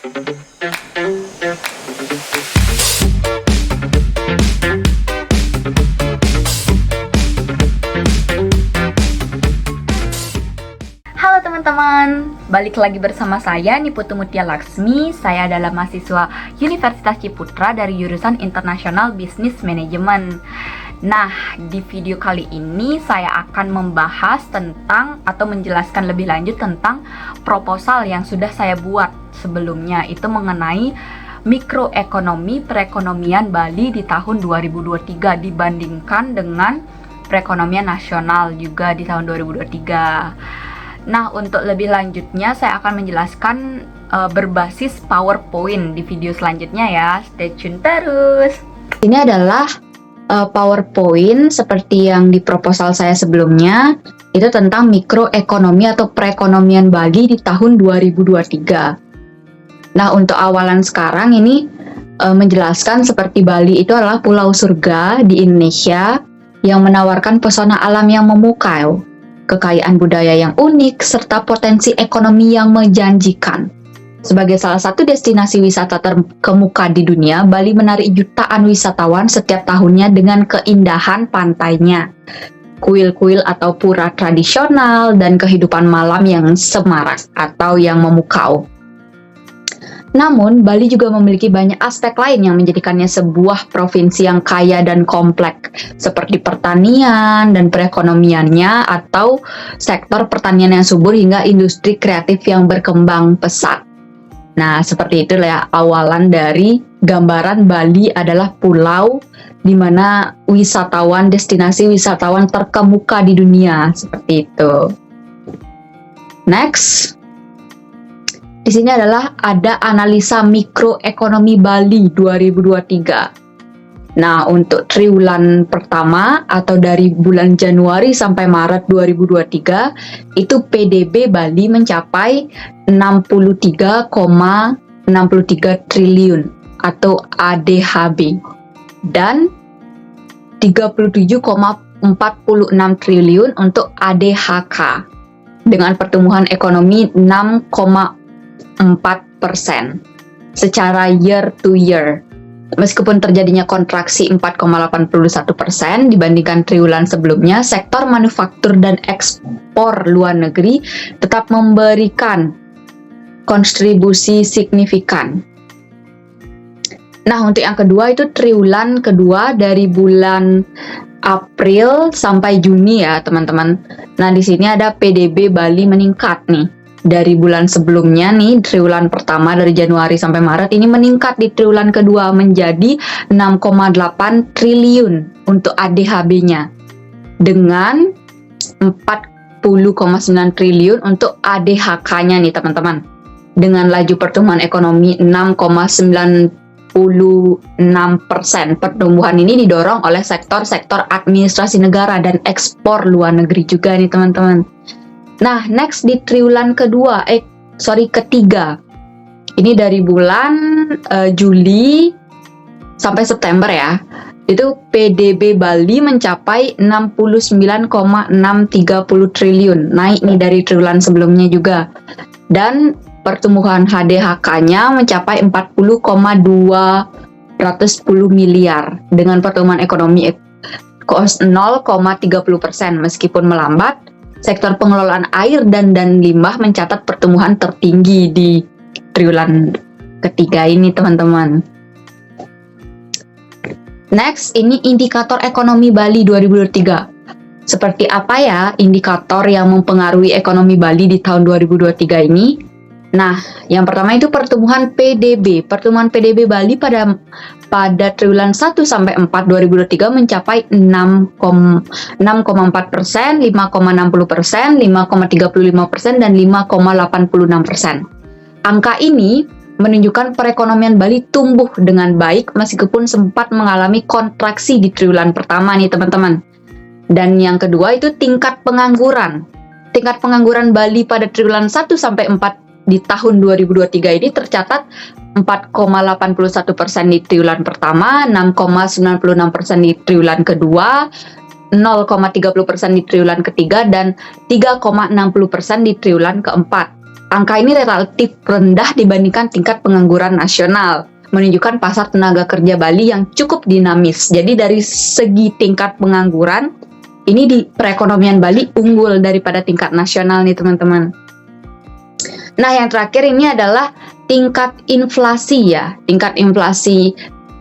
Halo teman-teman, balik lagi bersama saya Niputu Mutia Laksmi. Saya adalah mahasiswa Universitas Ciputra dari jurusan International Business Management. Nah, di video kali ini saya akan membahas tentang atau menjelaskan lebih lanjut tentang proposal yang sudah saya buat sebelumnya, itu mengenai mikroekonomi perekonomian Bali di tahun 2023 dibandingkan dengan perekonomian nasional juga di tahun 2023. Nah, untuk lebih lanjutnya saya akan menjelaskan berbasis PowerPoint di video selanjutnya ya. Stay tune terus. Ini adalah PowerPoint seperti yang di proposal saya sebelumnya, itu tentang mikroekonomi atau perekonomian Bali di tahun 2023. Nah, untuk awalan sekarang ini menjelaskan seperti Bali itu adalah pulau surga di Indonesia yang menawarkan pesona alam yang memukau, kekayaan budaya yang unik, serta potensi ekonomi yang menjanjikan. Sebagai salah satu destinasi wisata terkemuka di dunia, Bali menarik jutaan wisatawan setiap tahunnya dengan keindahan pantainya, kuil-kuil atau pura tradisional, dan kehidupan malam yang semarak atau yang memukau. Namun, Bali juga memiliki banyak aspek lain yang menjadikannya sebuah provinsi yang kaya dan kompleks, seperti pertanian dan perekonomiannya, atau sektor pertanian yang subur hingga industri kreatif yang berkembang pesat. Nah, seperti itulah ya awalan dari gambaran Bali adalah pulau di mana destinasi wisatawan terkemuka di dunia, seperti itu. Next. Di sini adalah ada analisa mikroekonomi Bali 2023. Nah, untuk triwulan pertama atau dari bulan Januari sampai Maret 2023, itu PDB Bali mencapai 63,63 triliun atau ADHB dan 37,46 triliun untuk ADHK dengan pertumbuhan ekonomi 6,4% secara year to year. Meskipun terjadinya kontraksi 4,81% dibandingkan triwulan sebelumnya, sektor manufaktur dan ekspor luar negeri tetap memberikan kontribusi signifikan. Nah, untuk yang kedua itu triwulan kedua dari bulan April sampai Juni ya, teman-teman. Nah, di sini ada PDB Bali meningkat nih. Dari bulan sebelumnya nih, triwulan pertama dari Januari sampai Maret ini meningkat di triwulan kedua menjadi 6,8 triliun untuk ADHB-nya dengan 40,9 triliun untuk ADHK-nya nih teman-teman, dengan laju pertumbuhan ekonomi 6,96%. Pertumbuhan ini didorong oleh sektor-sektor administrasi negara dan ekspor luar negeri juga nih teman-teman. Nah, next di triwulan ketiga. Ini dari bulan Juli sampai September ya. Itu PDB Bali mencapai 69,630 triliun. Naik nih dari triwulan sebelumnya juga. Dan pertumbuhan HDHK-nya mencapai 40,210 miliar dengan pertumbuhan ekonomi 0,30%. Meskipun melambat, sektor pengelolaan air dan limbah mencatat pertumbuhan tertinggi di triwulan ketiga ini, teman-teman. Next, ini indikator ekonomi Bali 2023. Seperti apa ya indikator yang mempengaruhi ekonomi Bali di tahun 2023 ini? Nah, yang pertama itu pertumbuhan PDB. Pertumbuhan PDB Bali pada triwulan 1 sampai 4 2023 mencapai 6,4%, 5,60%, 5,35% dan 5,86%. Angka ini menunjukkan perekonomian Bali tumbuh dengan baik meskipun sempat mengalami kontraksi di triwulan pertama nih teman-teman. Dan yang kedua itu tingkat pengangguran. Tingkat pengangguran Bali pada triwulan 1 sampai 4 di tahun 2023 ini tercatat 4,81% di triwulan pertama, 6,96% di triwulan kedua, 0,30% di triwulan ketiga, dan 3,60% di triwulan keempat. Angka ini relatif rendah dibandingkan tingkat pengangguran nasional, menunjukkan pasar tenaga kerja Bali yang cukup dinamis. Jadi dari segi tingkat pengangguran, ini di perekonomian Bali unggul daripada tingkat nasional nih teman-teman. Nah yang terakhir ini adalah tingkat inflasi ya. Tingkat inflasi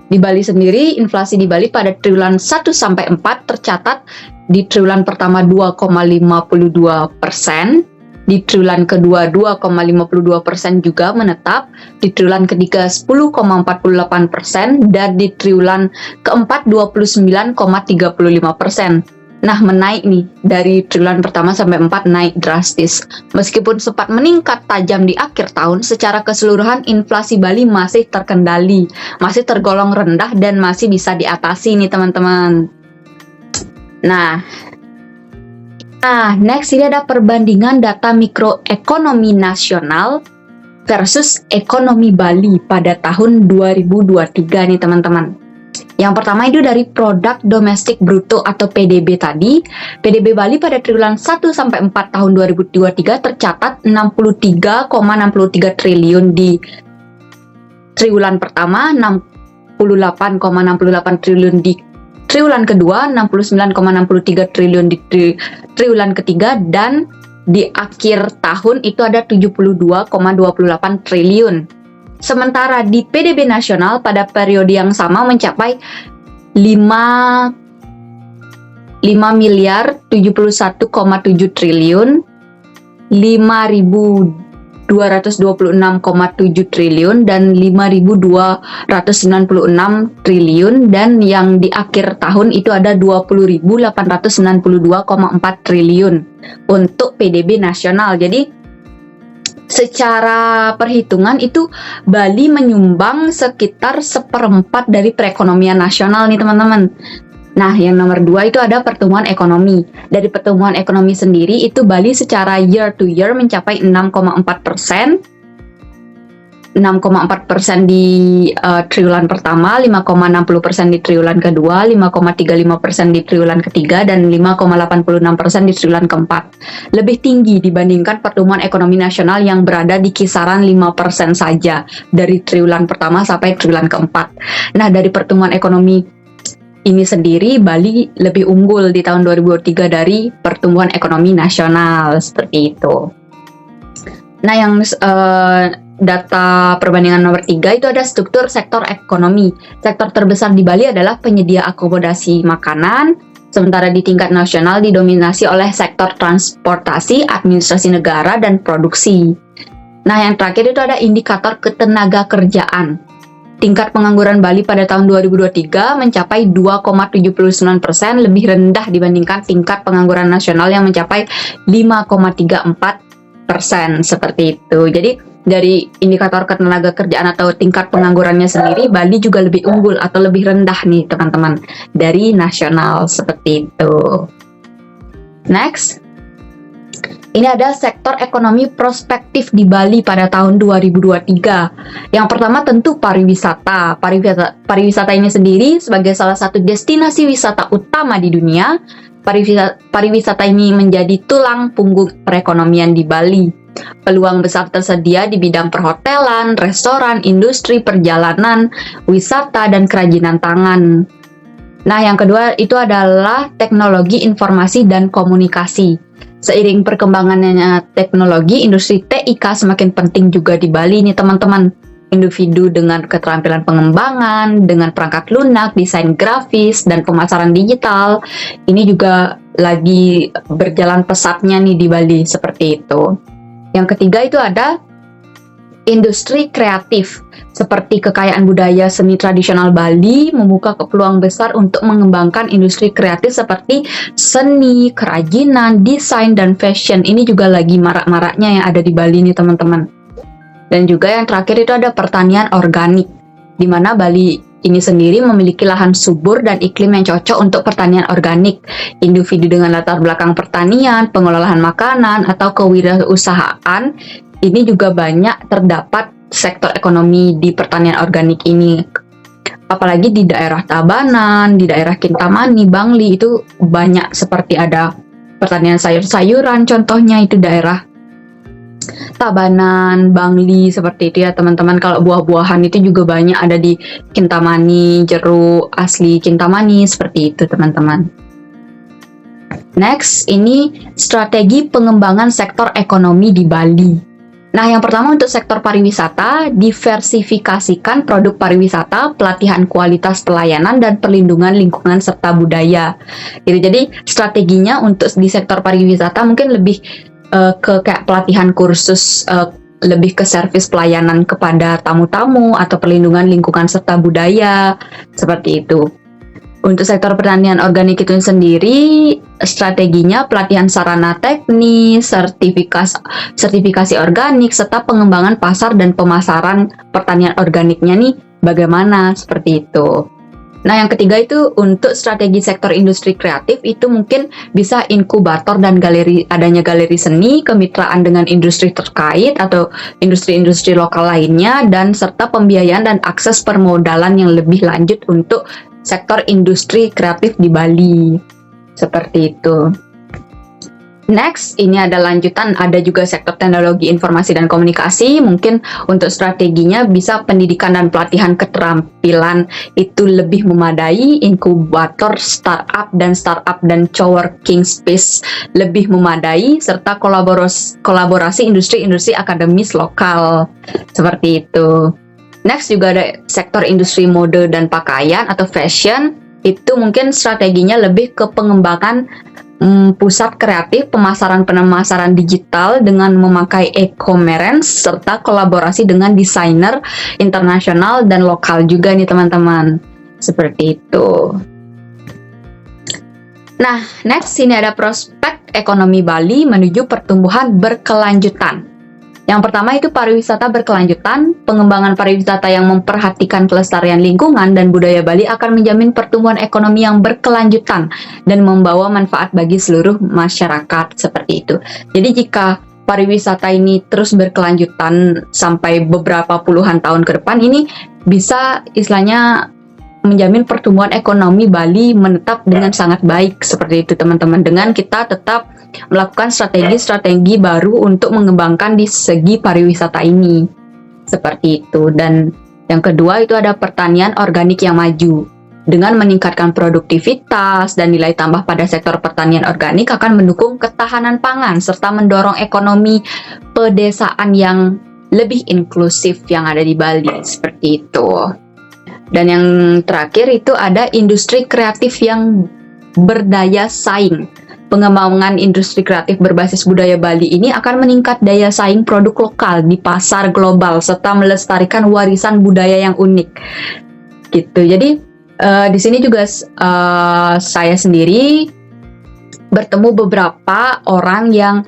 di Bali sendiri, inflasi di Bali pada triwulan 1 sampai 4 tercatat di triwulan pertama 2,52%, di triwulan kedua 2,52% juga menetap, di triwulan ketiga 10,48%, dan di triwulan keempat 29,35%. Nah, menaik nih, dari triwulan pertama sampai 4 naik drastis. Meskipun sempat meningkat tajam di akhir tahun, secara keseluruhan inflasi Bali masih terkendali, masih tergolong rendah dan masih bisa diatasi nih teman-teman. Nah, next ini ada perbandingan data mikroekonomi nasional versus ekonomi Bali pada tahun 2023 nih teman-teman. Yang pertama itu dari produk domestik bruto atau PDB tadi. PDB Bali pada triwulan 1 sampai 4 tahun 2023 tercatat 63,63 triliun di triwulan pertama, 68,68 triliun di triwulan kedua, 69,63 triliun di triwulan ketiga, dan di akhir tahun itu ada 72,28 triliun. Sementara di PDB nasional pada periode yang sama mencapai 5 miliar 71,7 triliun, 5.226,7 triliun, dan 5.296 triliun, dan yang di akhir tahun itu ada 20.892,4 triliun untuk PDB nasional. Jadi secara perhitungan itu Bali menyumbang sekitar 1/4 dari perekonomian nasional nih teman-teman. Nah yang nomor 2 itu ada pertumbuhan ekonomi. Dari pertumbuhan ekonomi sendiri itu Bali secara year to year mencapai 6,4%. 6,4% di triwulan pertama, 5,60% di triwulan kedua, 5,35% di triwulan ketiga, dan 5,86% di triwulan keempat. Lebih tinggi dibandingkan pertumbuhan ekonomi nasional yang berada di kisaran 5% saja dari triwulan pertama sampai triwulan keempat. Nah, dari pertumbuhan ekonomi ini sendiri, Bali lebih unggul di tahun 2023 dari pertumbuhan ekonomi nasional, seperti itu. Nah, yang data perbandingan nomor 3 itu ada struktur sektor ekonomi. Sektor terbesar di Bali adalah penyedia akomodasi makanan, sementara di tingkat nasional didominasi oleh sektor transportasi, administrasi negara, dan produksi. Nah, yang terakhir itu ada indikator ketenaga kerjaan. Tingkat pengangguran Bali pada tahun 2023 mencapai 2,79%, lebih rendah dibandingkan tingkat pengangguran nasional yang mencapai 5,34%, seperti itu. Jadi dari indikator ketenaga kerjaan atau tingkat penganggurannya sendiri, Bali juga lebih unggul atau lebih rendah nih teman-teman dari nasional, seperti itu. Next, ini ada sektor ekonomi prospektif di Bali pada tahun 2023. Yang pertama tentu pariwisata. Pariwisata ini sendiri sebagai salah satu destinasi wisata utama di dunia, pariwisata ini menjadi tulang punggung perekonomian di Bali. Peluang besar tersedia di bidang perhotelan, restoran, industri perjalanan, wisata, dan kerajinan tangan. Nah, yang kedua itu adalah teknologi informasi dan komunikasi. Seiring perkembangannya teknologi, industri TIK semakin penting juga di Bali nih teman-teman. Individu dengan keterampilan pengembangan, dengan perangkat lunak, desain grafis, dan pemasaran digital, ini juga lagi berjalan pesatnya nih di Bali, seperti itu. Yang ketiga itu ada industri kreatif, seperti kekayaan budaya seni tradisional Bali membuka peluang besar untuk mengembangkan industri kreatif seperti seni, kerajinan, desain, dan fashion. Ini juga lagi marak-maraknya yang ada di Bali nih teman-teman. Dan juga yang terakhir itu ada pertanian organik, di mana Bali ini sendiri memiliki lahan subur dan iklim yang cocok untuk pertanian organik. Individu dengan latar belakang pertanian, pengelolaan makanan, atau kewirausahaan, ini juga banyak terdapat sektor ekonomi di pertanian organik ini. Apalagi di daerah Tabanan, di daerah Kintamani, Bangli, itu banyak seperti ada pertanian sayur-sayuran, contohnya itu daerah Tabanan, Bangli, seperti itu ya teman-teman. Kalau buah-buahan itu juga banyak ada di Kintamani, jeruk asli Kintamani, seperti itu teman-teman. Next, ini strategi pengembangan sektor ekonomi di Bali. Nah, yang pertama untuk sektor pariwisata, diversifikasikan produk pariwisata, pelatihan kualitas pelayanan, dan perlindungan lingkungan serta budaya. Jadi strateginya untuk di sektor pariwisata mungkin lebih ke kayak pelatihan kursus, lebih ke servis pelayanan kepada tamu-tamu atau perlindungan lingkungan serta budaya, seperti itu. Untuk sektor pertanian organik itu sendiri, strateginya pelatihan sarana teknis, sertifikasi organik, serta pengembangan pasar dan pemasaran pertanian organiknya nih bagaimana, seperti itu. Nah, yang ketiga itu untuk strategi sektor industri kreatif itu mungkin bisa inkubator dan adanya galeri seni, kemitraan dengan industri terkait atau industri-industri lokal lainnya, dan serta pembiayaan dan akses permodalan yang lebih lanjut untuk sektor industri kreatif di Bali. Seperti itu. Next, ini ada lanjutan, ada juga sektor teknologi informasi dan komunikasi. Mungkin untuk strateginya bisa pendidikan dan pelatihan keterampilan itu lebih memadai, inkubator startup dan coworking space lebih memadai, serta kolaborasi industri-industri akademis lokal. Seperti itu. Next juga ada sektor industri mode dan pakaian atau fashion. Itu mungkin strateginya lebih ke pengembangan pusat kreatif, pemasaran digital dengan memakai e-commerce serta kolaborasi dengan desainer internasional dan lokal juga nih teman-teman. Seperti itu. Nah, next ini ada prospek ekonomi Bali menuju pertumbuhan berkelanjutan. Yang pertama itu pariwisata berkelanjutan. Pengembangan pariwisata yang memperhatikan kelestarian lingkungan dan budaya Bali akan menjamin pertumbuhan ekonomi yang berkelanjutan dan membawa manfaat bagi seluruh masyarakat, seperti itu. Jadi jika pariwisata ini terus berkelanjutan sampai beberapa puluhan tahun ke depan, ini bisa istilahnya menjamin pertumbuhan ekonomi Bali menetap dengan sangat baik, seperti itu teman-teman, dengan kita tetap melakukan strategi-strategi baru untuk mengembangkan di segi pariwisata ini, seperti itu. Dan yang kedua itu ada pertanian organik yang maju. Dengan meningkatkan produktivitas dan nilai tambah pada sektor pertanian organik akan mendukung ketahanan pangan serta mendorong ekonomi pedesaan yang lebih inklusif yang ada di Bali, seperti itu. Dan yang terakhir itu ada industri kreatif yang berdaya saing. Pengembangan industri kreatif berbasis budaya Bali ini akan meningkat daya saing produk lokal di pasar global serta melestarikan warisan budaya yang unik. Gitu. Jadi di sini juga saya sendiri bertemu beberapa orang yang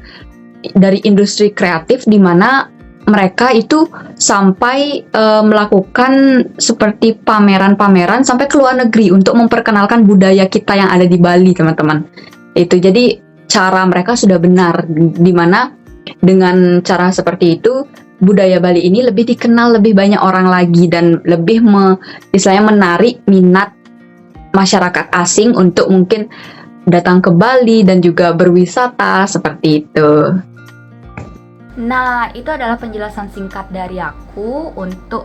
dari industri kreatif di mana mereka itu sampai melakukan seperti pameran-pameran sampai ke luar negeri untuk memperkenalkan budaya kita yang ada di Bali, teman-teman. Itu jadi cara mereka sudah benar, di mana dengan cara seperti itu budaya Bali ini lebih dikenal lebih banyak orang lagi dan lebih istilahnya menarik minat masyarakat asing untuk mungkin datang ke Bali dan juga berwisata, seperti itu. Nah, itu adalah penjelasan singkat dari aku untuk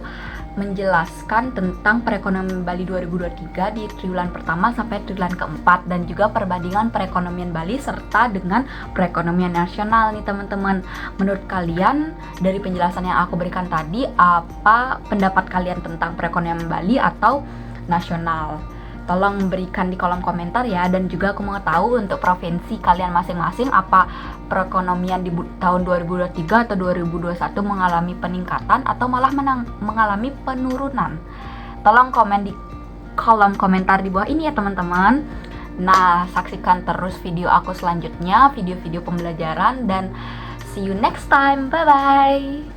menjelaskan tentang perekonomian Bali 2023 di triwulan pertama sampai triwulan keempat, dan juga perbandingan perekonomian Bali serta dengan perekonomian nasional nih teman-teman. Menurut kalian dari penjelasan yang aku berikan tadi, apa pendapat kalian tentang perekonomian Bali atau nasional? Tolong berikan di kolom komentar ya. Dan juga aku mau tahu untuk provinsi kalian masing-masing, apa perekonomian di tahun 2023 atau 2021 mengalami peningkatan atau malah mengalami penurunan. Tolong komen di kolom komentar di bawah ini ya teman-teman. Nah, saksikan terus video aku selanjutnya, video-video pembelajaran, dan see you next time. Bye-bye.